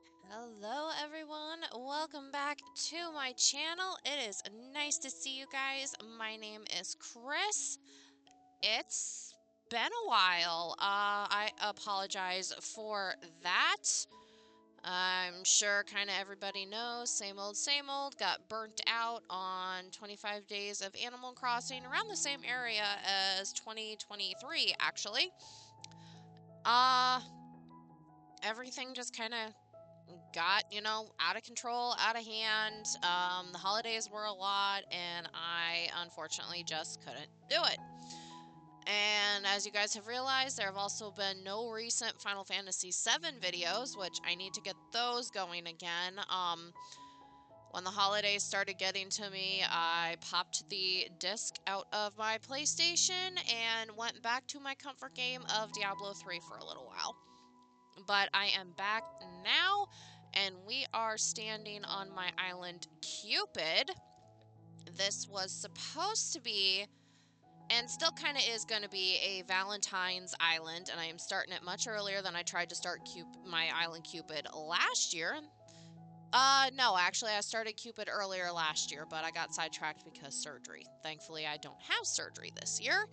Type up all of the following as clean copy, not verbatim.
Hello everyone, welcome back to my channel. It is nice to see you guys. My name is Chris. It's been a while. I apologize for that. I'm sure kind of everybody knows, same old, got burnt out on 25 days of Animal Crossing around the same area as 2023 actually. Uh, Everything just kind of got, out of control, out of hand. The holidays were a lot, and I unfortunately just couldn't do it. And as you guys have realized, there have also been no recent Final Fantasy VII videos, which I need to get those going again. When the holidays started getting to me, I popped the disc out of my PlayStation and went back to my comfort game of Diablo 3 for a little while. But I am back now, and we are standing on my island Cupid. This was supposed to be, and still kind of is going to be, a Valentine's Island, and I am starting it much earlier than I tried to start my island Cupid last year. No, actually, I started Cupid earlier last year, but I got sidetracked because surgery. Thankfully, I don't have surgery this year.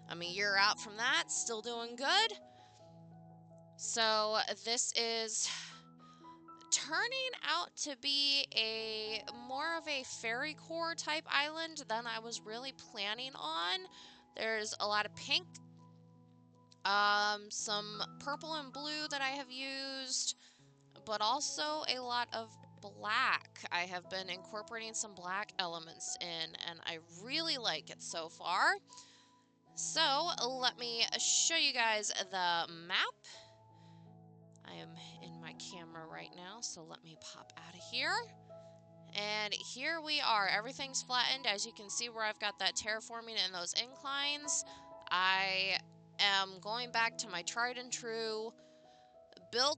I'm a year out from that, still doing good. So this is turning out to be a more of a fairy core type island than I was really planning on. There's a lot of pink, some purple and blue that I have used, but also a lot of black. I have been incorporating some black elements in, and I really like it so far. So let me show you guys the map. I am in my camera right now, so let me pop out of here. And here we are. Everything's flattened. As you can see where I've got that terraforming and those inclines. I am going back to my tried and true build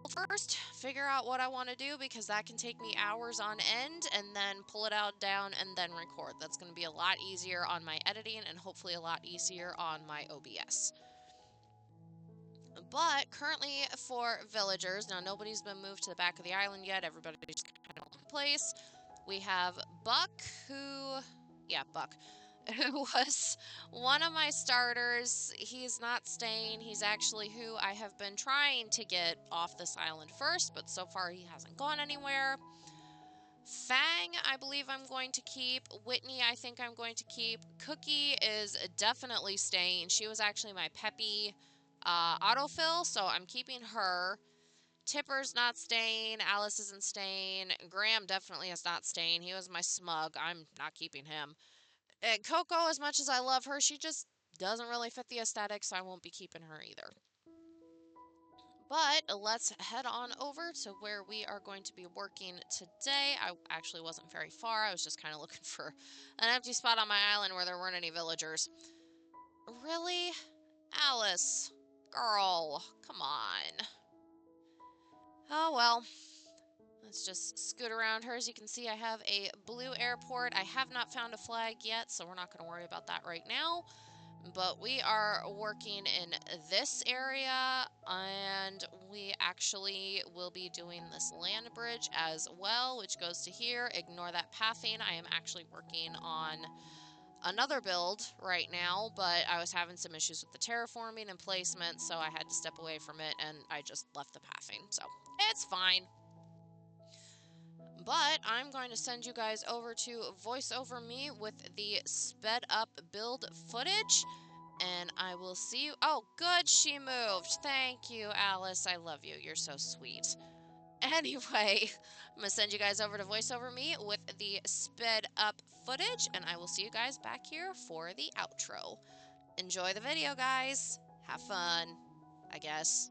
first, figure out what I want to do, because that can take me hours on end, and then pull it out down and then record. That's going to be a lot easier on my editing and hopefully a lot easier on my OBS. But currently for villagers, now nobody's been moved to the back of the island yet. Everybody's kind of in place. We have Buck, Buck, who was one of my starters. He's not staying. He's actually who I have been trying to get off this island first, but so far he hasn't gone anywhere. Fang, I believe I'm going to keep. Whitney, I think I'm going to keep. Cookie is definitely staying. She was actually my peppy autofill, so I'm keeping her. Tipper's not staying. Alice isn't staying. Graham definitely is not staying. He was my smug. I'm not keeping him. And Coco, as much as I love her, she just doesn't really fit the aesthetic, so I won't be keeping her either. But let's head on over to where we are going to be working today. I actually wasn't very far. I was just kind of looking for an empty spot on my island where there weren't any villagers. Really? Alice? Girl, come on. Oh well. Let's just scoot around her. As you can see, I have a blue airport. I have not found a flag yet, so we're not going to worry about that right now. But we are working in this area, and we actually will be doing this land bridge as well, which goes to here. Ignore that pathing. I am actually working on another build right now, but I was having some issues with the terraforming and placement, so I had to step away from it, and I just left the pathing. So it's fine. But I'm going to send you guys over to voice over me with the sped up build footage, and I will see you. Oh, good, she moved. Thank you, Alice. I love you. You're so sweet. Anyway, I'm going to send you guys over to voice over me with the sped up footage, and I will see you guys back here for the outro. Enjoy the video, guys. Have fun, I guess.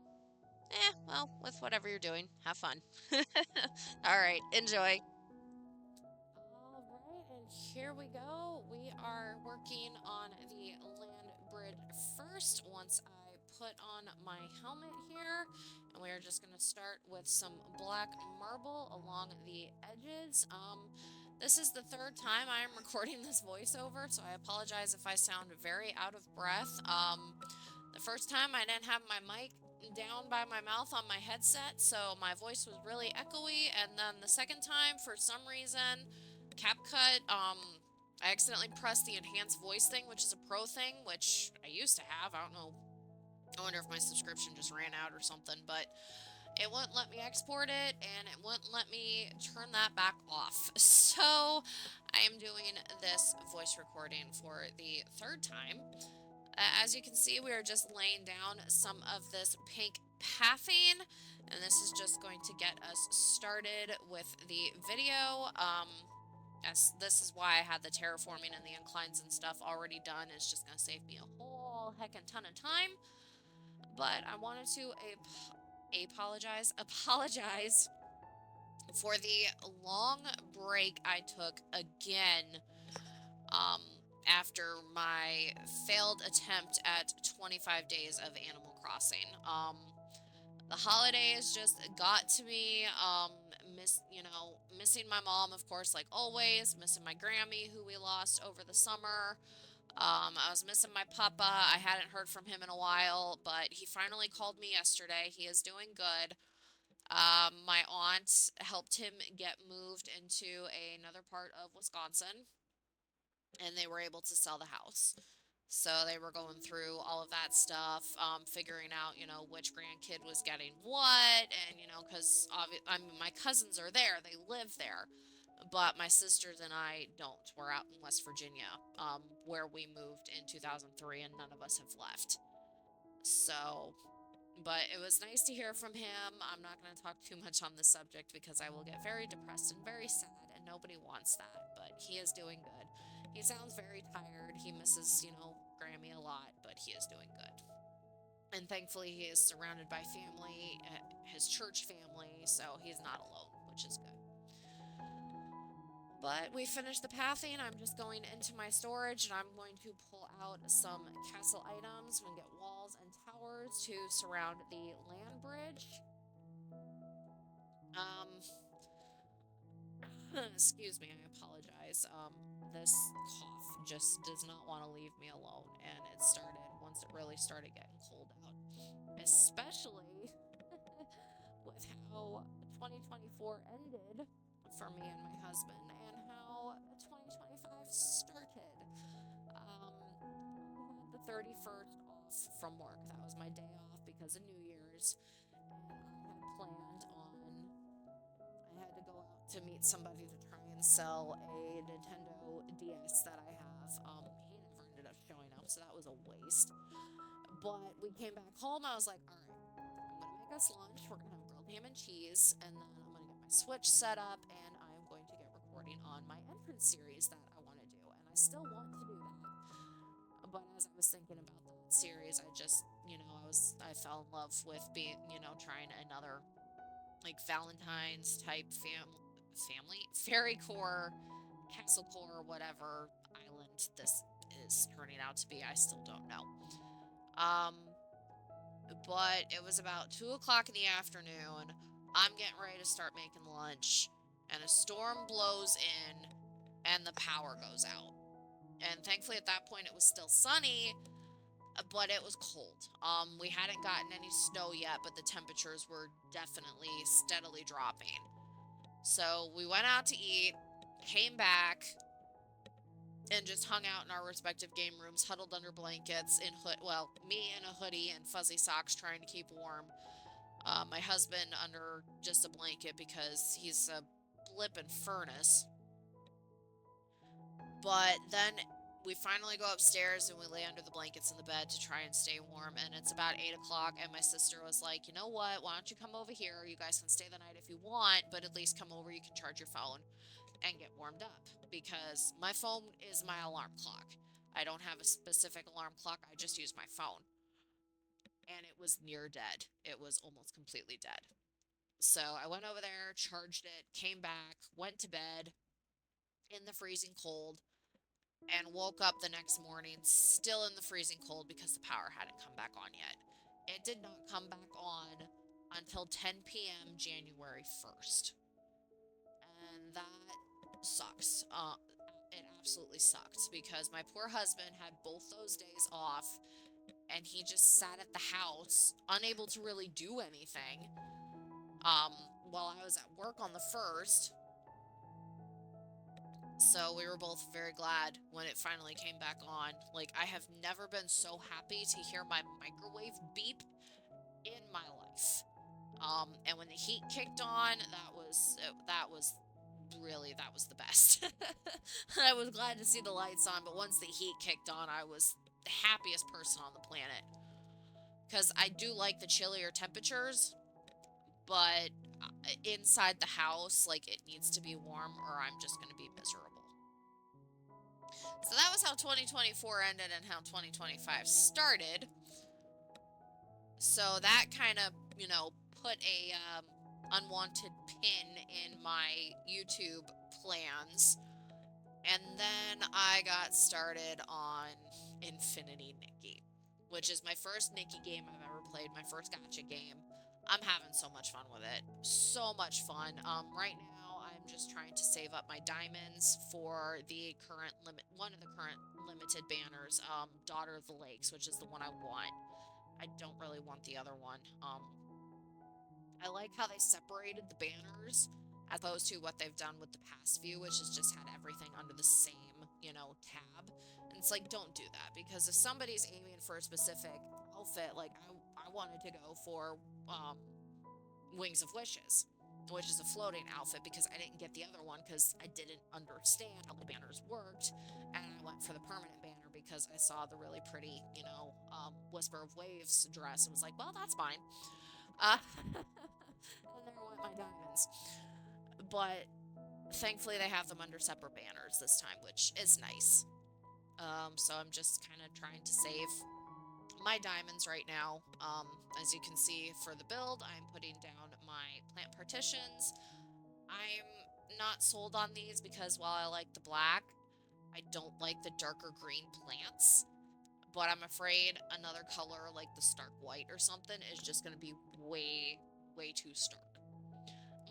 Well, with whatever you're doing, have fun. All right, enjoy. All right, and here we go. We are working on the land bridge first. Once I put on my helmet here, and we are just going to start with some black marble along the edges. This is the third time I am recording this voiceover, so I apologize if I sound very out of breath. The first time I didn't have my mic down by my mouth on my headset, so my voice was really echoey. And then the second time, for some reason, CapCut, I accidentally pressed the enhanced voice thing, which is a pro thing, which I used to have. I don't know. I wonder if my subscription just ran out or something, but it wouldn't let me export it, and it wouldn't let me turn that back off. So I am doing this voice recording for the third time. As you can see, we are just laying down some of this pink pathing, and this is just going to get us started with the video. As this is why I had the terraforming and the inclines and stuff already done. It's just going to save me a whole heckin' ton of time. But I wanted to apologize for the long break I took again, um, after my failed attempt at 25 days of Animal Crossing. The holidays just got to me. Missing my mom, of course, like always. Missing my Grammy, who we lost over the summer. I was missing my papa. I hadn't heard from him in a while, but he finally called me yesterday. He is doing good. My aunt helped him get moved into another part of Wisconsin, and they were able to sell the house. So they were going through all of that stuff, figuring out, which grandkid was getting what, and, because my cousins are there, they live there, but my sisters and I don't. We're out in West Virginia, where we moved in 2003, and none of us have left. So, but it was nice to hear from him. I'm not going to talk too much on the subject because I will get very depressed and very sad, and nobody wants that, but he is doing good. He sounds very tired. He misses, Grammy a lot, but he is doing good. And thankfully, he is surrounded by family, his church family, so he's not alone, which is good. But we finished the pathing. I'm just going into my storage, and I'm going to pull out some castle items. I'm going to get walls and towers to surround the land bridge. Excuse me, I apologize. This cough just does not want to leave me alone, and it started once it really started getting cold out, especially with how 2024 ended for me and my husband, and how 2025 started. I had the 31st off from work. That was my day off because of New Year's, and I had planned on I had to go out to meet somebody to try and sell a Nintendo DS that I have. He never ended up showing up, so that was a waste. But we came back home. I was like, all right, I'm going to make us lunch. We're going to have grilled ham and cheese, and then I'm going to get my Switch set up, and I am going to get recording on my entrance series that I want to do. And I still want to do that. But as I was thinking about that series, I just, I fell in love with being, trying another like Valentine's type family fairy core, castle core, whatever island this is turning out to be. I still don't know. Um, but it was about 2 o'clock in the afternoon. I'm getting ready to start making lunch, and a storm blows in, and the power goes out. And thankfully, at that point, it was still sunny, but it was cold. We hadn't gotten any snow yet, but the temperatures were definitely steadily dropping. So we went out to eat, came back, and just hung out in our respective game rooms, huddled under blankets me in a hoodie and fuzzy socks trying to keep warm. My husband under just a blanket because he's a blippin' furnace. But then we finally go upstairs and we lay under the blankets in the bed to try and stay warm. And it's about 8 o'clock, and my sister was like, you know what? Why don't you come over here? You guys can stay the night if you want, but at least come over. You can charge your phone and get warmed up, because my phone is my alarm clock. I don't have a specific alarm clock. I just use my phone. And it was near dead. It was almost completely dead. So I went over there, charged it, came back, went to bed in the freezing cold, and woke up the next morning still in the freezing cold because the power hadn't come back on yet. It did not come back on until 10 p.m. January 1st. And that sucks. It absolutely sucked because my poor husband had both those days off, and he just sat at the house, unable to really do anything, while I was at work on the first. So we were both very glad when it finally came back on. Like, I have never been so happy to hear my microwave beep in my life. And when the heat kicked on, that was the best. I was glad to see the lights on, but once the heat kicked on, I was the happiest person on the planet. Because I do like the chillier temperatures, but inside the house, like, it needs to be warm or I'm just going to be miserable. So that was how 2024 ended and how 2025 started. So that kind of, put a unwanted pin in my YouTube plans. And then I got started on Infinity Nikki, which is my first Nikki game I've ever played, my first gacha game. I'm having so much fun with it. So much fun. Right now, I'm just trying to save up my diamonds for the one of the current limited banners, Daughter of the Lakes, which is the one I want. I don't really want the other one. I like how they separated the banners as opposed to what they've done with the past few, which has just had everything under the same, tab. And it's like, don't do that, because if somebody's aiming for a specific outfit, like I wanted to go for Wings of Wishes, which is a floating outfit, because I didn't get the other one because I didn't understand how the banners worked, and I went for the permanent banner because I saw the really pretty, Whisper of Waves dress and was like, well, that's fine. And there went my diamonds. But thankfully they have them under separate banners this time, which is nice. So I'm just kind of trying to save my diamonds right now. As you can see, for the build, I'm putting down my plant partitions. I'm not sold on these because while I like the black, I don't like the darker green plants. But I'm afraid another color like the stark white or something is just going to be way, way too stark.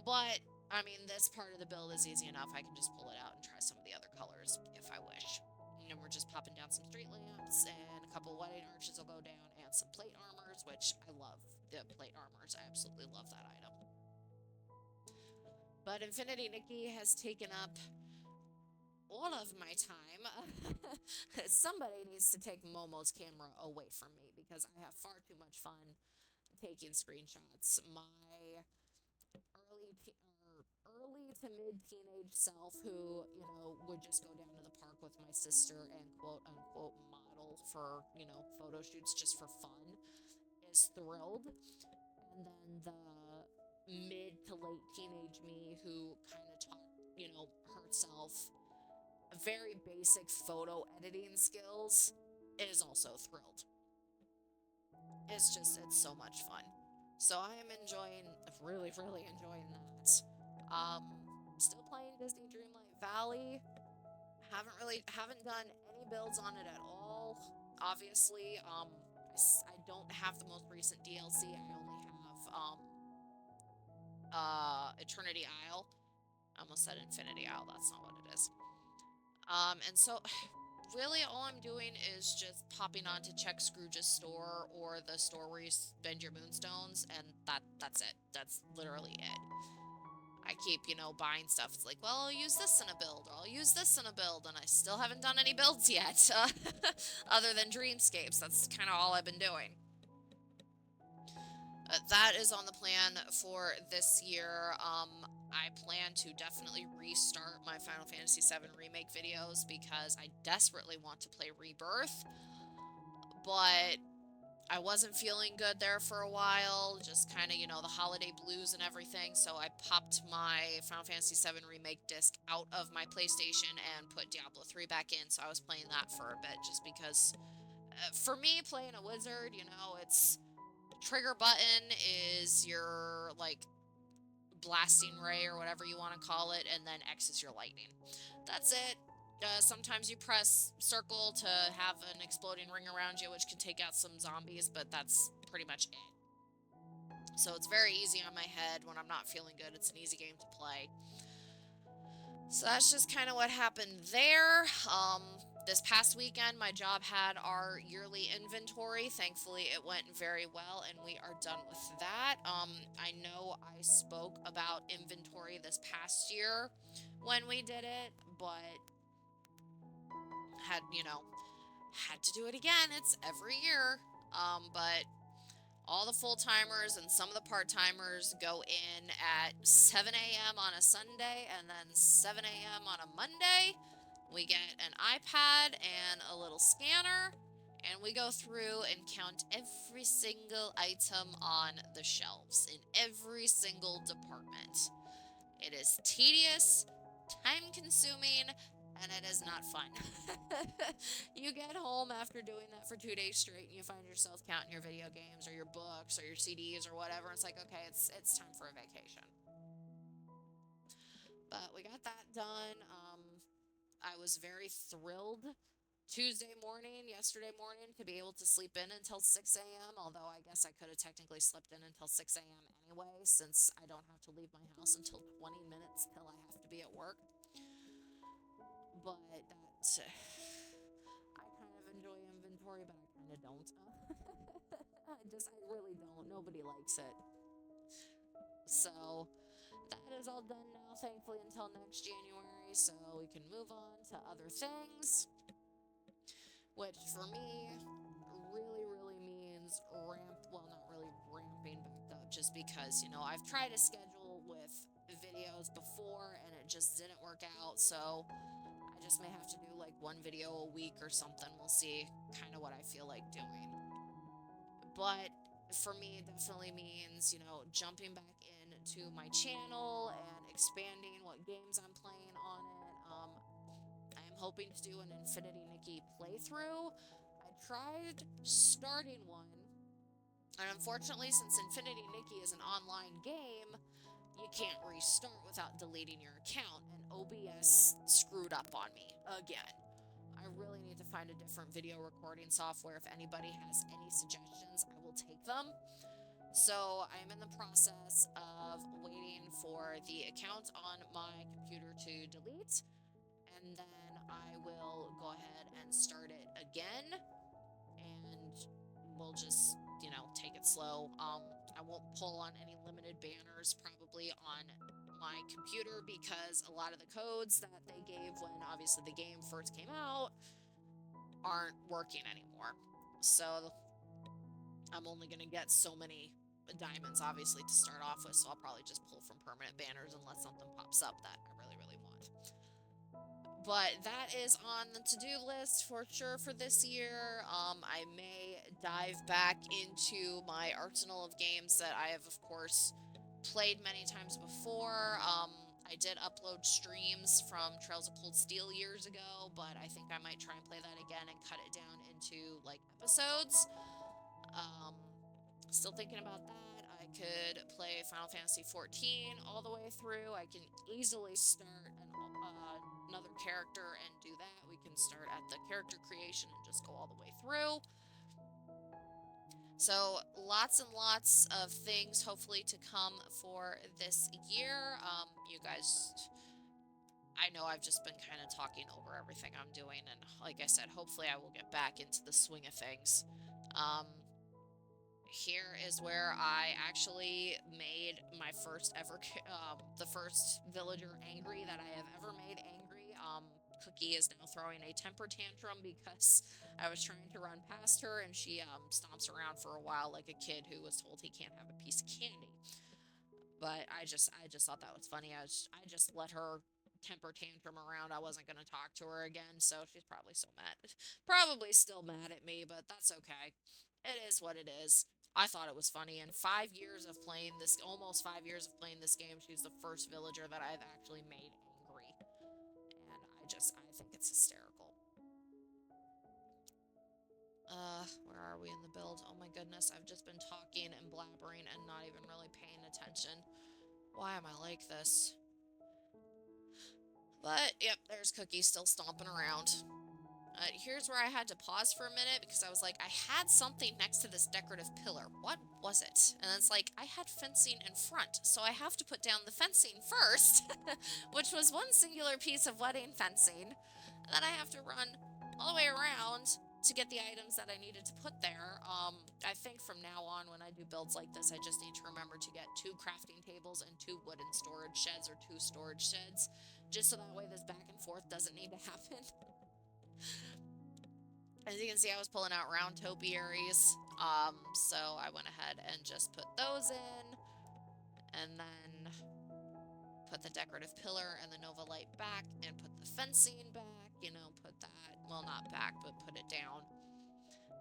But, I mean, this part of the build is easy enough. I can just pull it out and try some of the other colors if I wish. And we're just popping down some street lamps, and a couple of wedding arches will go down, and some plate armors, which I love the plate armors. I absolutely love that item. But Infinity Nikki has taken up all of my time. Somebody needs to take Momo's camera away from me because I have far too much fun taking screenshots. My early to mid teenage self, who would just go down to the park with my sister and quote unquote model for photo shoots just for fun, is thrilled. And then the mid to late teenage me, who kind of taught herself very basic photo editing skills, is also thrilled. It's so much fun. So I am really enjoying that. Still playing Disney Dreamlight Valley. Haven't done any builds on it at all. Obviously, I don't have the most recent DLC. I only have Eternity Isle. I almost said Infinity Isle. That's not what it is. And so really all I'm doing is just popping on to check Scrooge's store or the store where you spend your moonstones, and that's it. That's literally it. I keep, buying stuff. It's like, well, I'll use this in a build, or I'll use this in a build, and I still haven't done any builds yet, other than Dreamscapes. That's kind of all I've been doing. That is on the plan for this year. I plan to definitely restart my Final Fantasy VII Remake videos because I desperately want to play Rebirth, but I wasn't feeling good there for a while, just kind of, the holiday blues and everything, so I popped my Final Fantasy VII Remake disc out of my PlayStation and put Diablo 3 back in, so I was playing that for a bit, just because, for me, playing a wizard, it's trigger button is your, like, blasting ray or whatever you want to call it, and then X is your lightning. That's it. Sometimes you press circle to have an exploding ring around you, which can take out some zombies, but that's pretty much it. So it's very easy on my head. When I'm not feeling good, it's an easy game to play. So that's just kind of what happened there. This past weekend, my job had our yearly inventory. Thankfully, it went very well, and we are done with that. I know I spoke about inventory this past year when we did it, but had, had to do it again. It's every year. But all the full-timers and some of the part-timers go in at 7 a.m. on a Sunday and then 7 a.m. on a Monday. We get an iPad and a little scanner, and we go through and count every single item on the shelves in every single department. It is tedious, time-consuming, and it is not fun. You get home after doing that for 2 days straight, and you find yourself counting your video games or your books or your CDs or whatever. It's like, okay, it's time for a vacation. But we got that done. I was very thrilled yesterday morning, to be able to sleep in until 6 a.m., although I guess I could have technically slept in until 6 a.m. anyway, since I don't have to leave my house until 20 minutes till I have to be at work. But that, I kind of enjoy inventory, but I kind of don't. I really don't. Nobody likes it. So that is all done now, thankfully, until next January, so we can move on to other things, which for me really, really means not really ramping back up, just because, I've tried to schedule with videos before and it just didn't work out, so I just may have to do like one video a week or something. We'll see kind of what I feel like doing. But for me, it definitely means, jumping back into my channel and expanding what games I'm playing on it. I am hoping to do an Infinity Nikki playthrough. I tried starting one, and unfortunately, since Infinity Nikki is an online game, you can't restart without deleting your account, and OBS screwed up on me again. I really need to find a different video recording software. If anybody has any suggestions, I will take them. So I am in the process of waiting for the account on my computer to delete, and then I will go ahead and start it again, and we'll just, take it slow. I won't pull on any limited banners probably on my computer, because a lot of the codes that they gave when obviously the game first came out aren't working anymore. So I'm only going to get so many diamonds obviously to start off with, so I'll probably just pull from permanent banners unless something pops up that I really, really want. But that is on the to-do list for sure for this year. I may dive back into my arsenal of games that I have, of course, played many times before. I did upload streams from Trails of Cold Steel years ago, but I think I might try and play that again and cut it down into, like, episodes. Still thinking about that. I could play Final Fantasy XIV all the way through. I can easily start another character and do that. We can start at the character creation and just go all the way through. So lots and lots of things hopefully to come for this year. You guys, I know I've just been kind of talking over everything I'm doing, and like I said, hopefully I will get back into the swing of things. Here is where I actually made my first ever, the first villager angry that I have ever made angry. Cookie is now throwing a temper tantrum because I was trying to run past her, and she stomps around for a while like a kid who was told he can't have a piece of candy. But I just thought that was funny. I just let her temper tantrum around. I wasn't going to talk to her again, so she's probably so mad. Probably still mad at me, but that's okay. It is what it is. I thought it was funny. In 5 years of playing this, almost 5 years of playing this game, she's the first villager that I've actually made angry. And I think it's hysterical. Where are we in the build? Oh my goodness, I've just been talking and blabbering and not even really paying attention. Why am I like this? But, yep, there's Cookie still stomping around. Here's where I had to pause for a minute, because I was like, I had something next to this decorative pillar. What was it? And it's like, I had fencing in front, so I have to put down the fencing first, which was one singular piece of wedding fencing. And then I have to run all the way around to get the items that I needed to put there. I think from now on when I do builds like this, I just need to remember to get 2 crafting tables and 2 wooden storage sheds or 2 storage sheds, just so that way this back and forth doesn't need to happen. As you can see, I was pulling out round topiaries, so I went ahead and just put those in, and then put the decorative pillar and the Nova light back, and put the fencing back, you know, put that, well, not back, but put it down.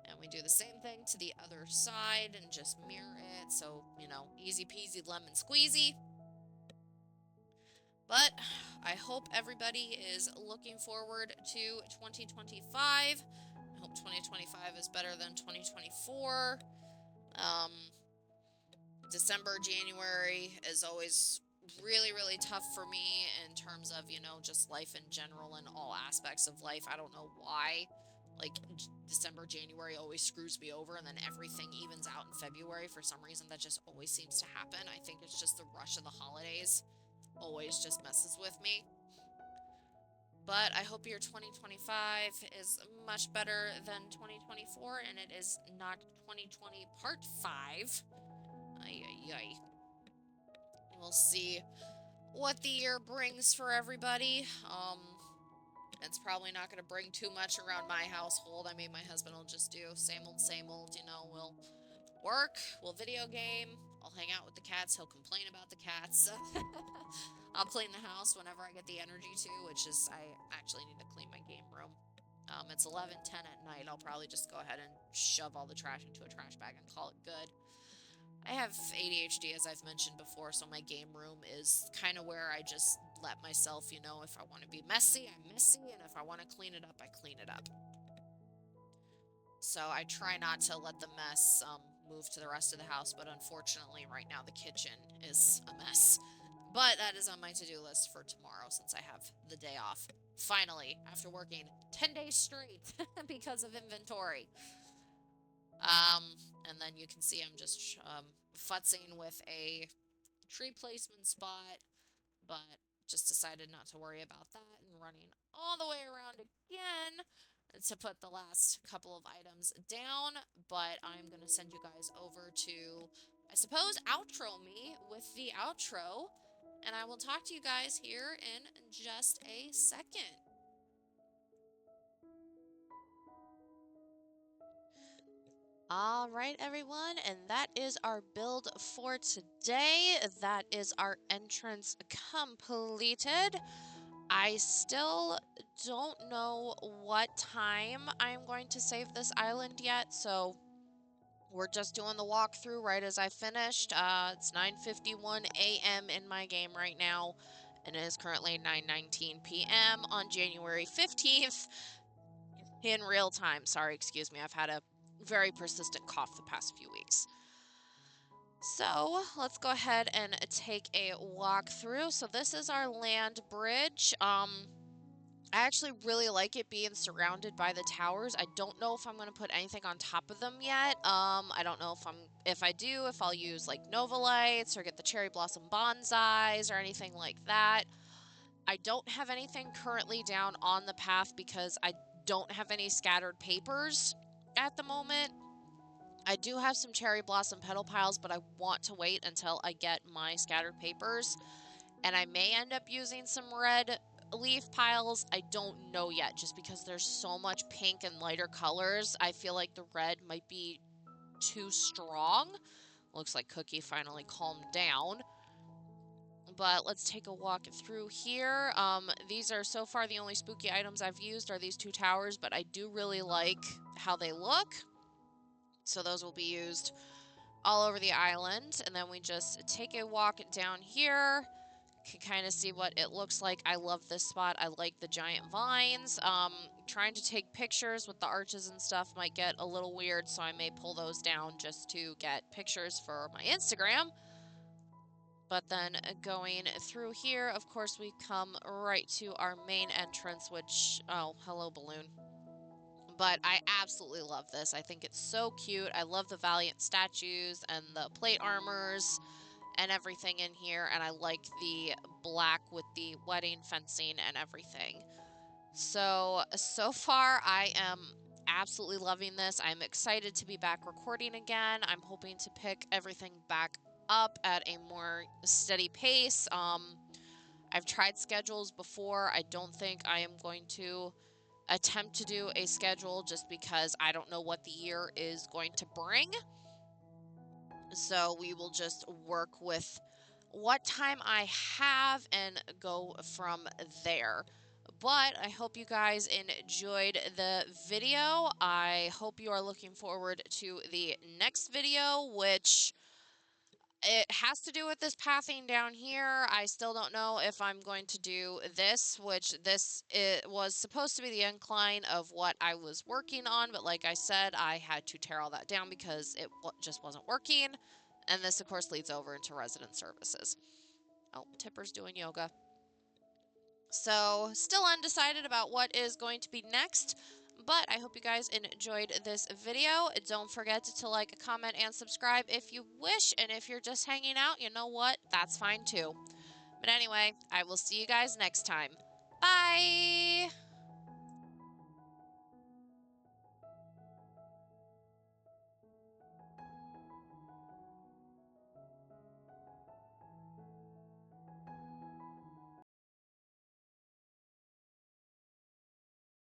And we do the same thing to the other side and just mirror it, so, you know, easy peasy lemon squeezy. But I hope everybody is looking forward to 2025. I hope 2025 is better than 2024. December, January is always really, really tough for me in terms of, you know, just life in general and all aspects of life. I don't know why. Like, December, January always screws me over, and then everything evens out in February. For some reason, that just always seems to happen. I think it's just the rush of the holidays always just messes with me. But I hope your 2025 is much better than 2024, and it is not 2020 part 5. Ay, ay, ay. We'll see what the year brings for everybody. It's probably not going to bring too much around my household. I mean, my husband will just do same old, you know. We'll work, we'll video game, I'll hang out with the cats, he'll complain about the cats. I'll clean the house whenever I get the energy to, which is, I actually need to clean my game room. It's 11:10 at night. I'll probably just go ahead and shove all the trash into a trash bag and call it good. I have ADHD, as I've mentioned before, so my game room is kind of where I just let myself, you know, if I want to be messy, I'm messy, and if I want to clean it up, I clean it up. So I try not to let the mess move to the rest of the house, but unfortunately right now the kitchen is a mess. But that is on my to-do list for tomorrow since I have the day off. Finally, after working 10 days straight because of inventory. And then you can see I'm just futzing with a tree placement spot, but just decided not to worry about that and running all the way around again to put the last couple of items down. But I'm going to send you guys over to, I suppose, outro me with the outro, and I will talk to you guys here in just a second. All right, everyone, and that is our build for today. That is our entrance completed. I still don't know what time I'm going to save this island yet, so we're just doing the walkthrough right as I finished. It's 9:51 a.m. in my game right now, and it is currently 9:19 p.m. on January 15th in real time. Sorry, excuse me, I've had a very persistent cough the past few weeks. So let's go ahead and take a walk through. So this is our land bridge. I actually really like it being surrounded by the towers. I don't know if I'm going to put anything on top of them yet. I don't know if I do, if I'll use like Nova lights or get the cherry blossom bonsais or anything like that. I don't have anything currently down on the path because I don't have any scattered papers at the moment. I do have some cherry blossom petal piles, but I want to wait until I get my scattered papers. And I may end up using some red leaf piles. I don't know yet, just because there's so much pink and lighter colors. I feel like the red might be too strong. Looks like Cookie finally calmed down. But let's take a walk through here. These are so far the only spooky items I've used are these 2 towers, but I do really like how they look. So those will be used all over the island. And then we just take a walk down here. Can kind of see what it looks like. I love this spot. I like the giant vines. Trying to take pictures with the arches and stuff might get a little weird, so I may pull those down just to get pictures for my Instagram. But then going through here, of course, we come right to our main entrance, which, oh, hello, balloon. But I absolutely love this. I think it's so cute. I love the Valiant statues and the plate armors and everything in here, and I like the black with the wedding fencing and everything. So far I am absolutely loving this. I'm excited to be back recording again. I'm hoping to pick everything back up at a more steady pace. I've tried schedules before. I don't think I am going to attempt to do a schedule just because I don't know what the year is going to bring. So we will just work with what time I have and go from there. But I hope you guys enjoyed the video. I hope you are looking forward to the next video, which it has to do with this pathing down here. I still don't know if I'm going to do this, which it was supposed to be the incline of what I was working on, but like I said, I had to tear all that down because it just wasn't working. And this, of course, leads over into resident services. Oh, Tipper's doing yoga. So, still undecided about what is going to be next, but I hope you guys enjoyed this video. Don't forget to like, comment, and subscribe if you wish, and if you're just hanging out, you know what? That's fine too. But anyway, I will see you guys next time. Bye!